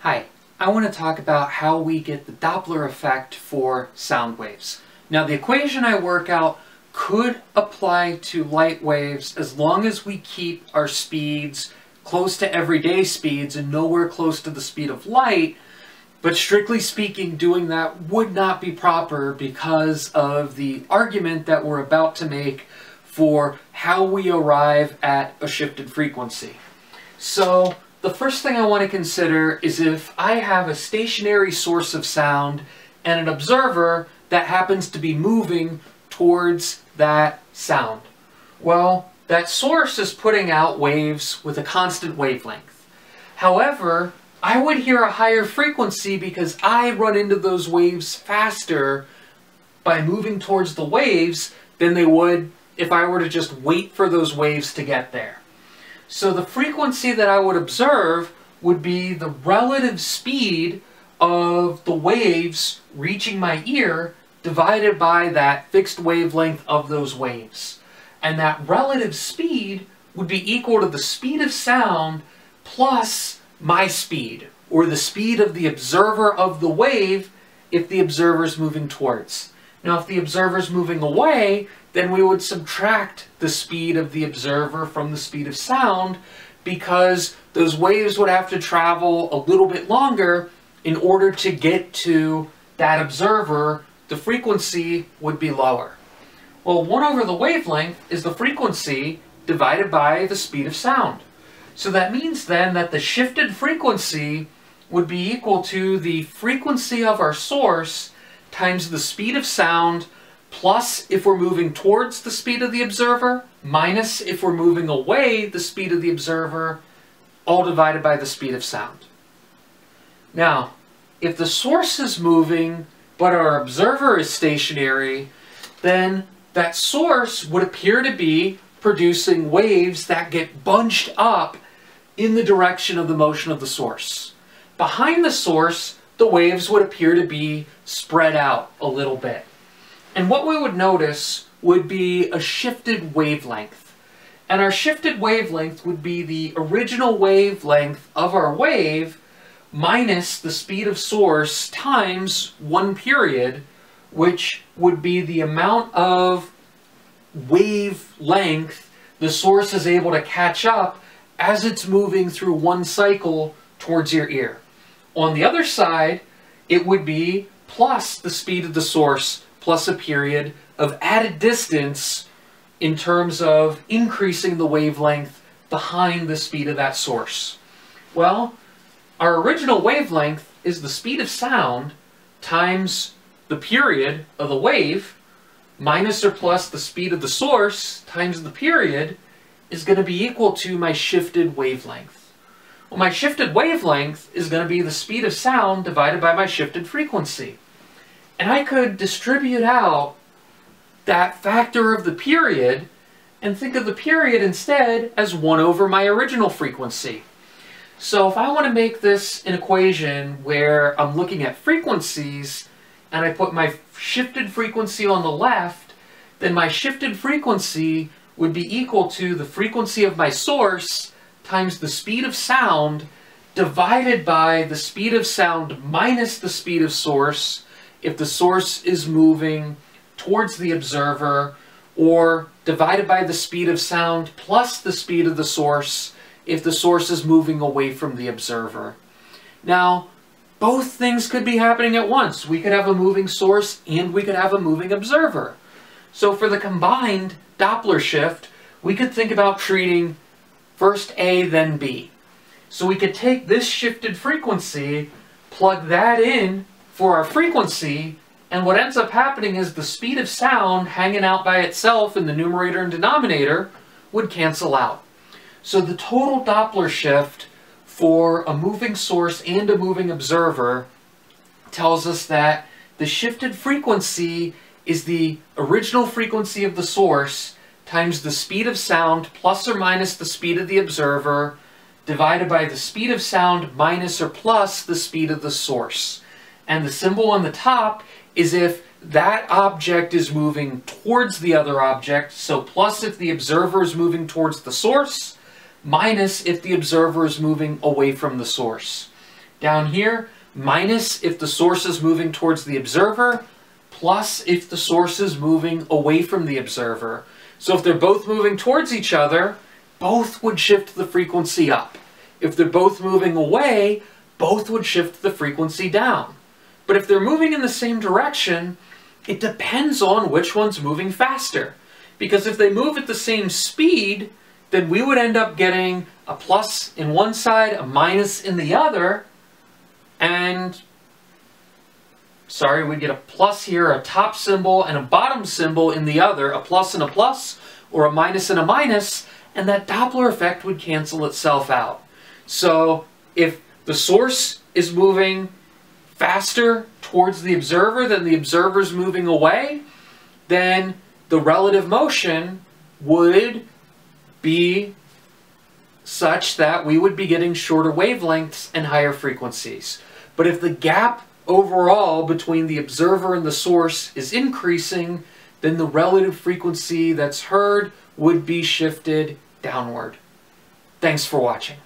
Hi, I want to talk about how we get the Doppler effect for sound waves. Now, the equation I work out could apply to light waves as long as we keep our speeds close to everyday speeds and nowhere close to the speed of light, but strictly speaking, doing that would not be proper because of the argument that we're about to make for how we arrive at a shifted frequency. So, the first thing I want to consider is if I have a stationary source of sound and an observer that happens to be moving towards that sound. Well, that source is putting out waves with a constant wavelength. However, I would hear a higher frequency because I run into those waves faster by moving towards the waves than they would if I were to just wait for those waves to get there. So the frequency that I would observe would be the relative speed of the waves reaching my ear divided by that fixed wavelength of those waves. And that relative speed would be equal to the speed of sound plus my speed, or the speed of the observer of the wave if the observer is moving towards. Now, if the observer is moving away, then we would subtract the speed of the observer from the speed of sound because those waves would have to travel a little bit longer in order to get to that observer. The frequency would be lower. Well, 1 over the wavelength is the frequency divided by the speed of sound. So that means then that the shifted frequency would be equal to the frequency of our source times the speed of sound plus if we're moving towards the speed of the observer, minus if we're moving away the speed of the observer, all divided by the speed of sound. Now, if the source is moving, but our observer is stationary, then that source would appear to be producing waves that get bunched up in the direction of the motion of the source. Behind the source, the waves would appear to be spread out a little bit. And what we would notice would be a shifted wavelength. And our shifted wavelength would be the original wavelength of our wave minus the speed of source times 1 period, which would be the amount of wavelength the source is able to catch up as it's moving through one cycle towards your ear. On the other side, it would be plus the speed of the source plus a period of added distance in terms of increasing the wavelength behind the speed of that source. Well, our original wavelength is the speed of sound times the period of the wave minus or plus the speed of the source times the period is going to be equal to my shifted wavelength. Well, my shifted wavelength is going to be the speed of sound divided by my shifted frequency. And I could distribute out that factor of the period and think of the period instead as 1 over my original frequency. So if I want to make this an equation where I'm looking at frequencies and I put my shifted frequency on the left, then my shifted frequency would be equal to the frequency of my source times the speed of sound divided by the speed of sound minus the speed of source if the source is moving towards the observer, or divided by the speed of sound plus the speed of the source if the source is moving away from the observer. Now, both things could be happening at once. We could have a moving source and we could have a moving observer. So for the combined Doppler shift, we could think about treating first A, then B. So we could take this shifted frequency, plug that in for our frequency, and what ends up happening is the speed of sound hanging out by itself in the numerator and denominator would cancel out. So the total Doppler shift for a moving source and a moving observer tells us that the shifted frequency is the original frequency of the source times the speed of sound plus or minus the speed of the observer divided by the speed of sound minus or plus the speed of the source. And the symbol on the top is if that object is moving towards the other object, so plus if the observer is moving towards the source, minus if the observer is moving away from the source. down here, minus if the source is moving towards the observer, plus if the source is moving away from the observer. So if they're both moving towards each other, both would shift the frequency up. If they're both moving away, both would shift the frequency down. But if they're moving in the same direction, it depends on which one's moving faster. Because if they move at the same speed, then we would end up getting a plus in one side, a minus in the other, and we'd get a plus here, a top symbol, and a bottom symbol in the other, a plus and a plus, or a minus and a minus, and that Doppler effect would cancel itself out. So if the source is moving faster towards the observer than the observer's moving away, then the relative motion would be such that we would be getting shorter wavelengths and higher frequencies. But if the gap overall between the observer and the source is increasing, then the relative frequency that's heard would be shifted downward. Thanks for watching.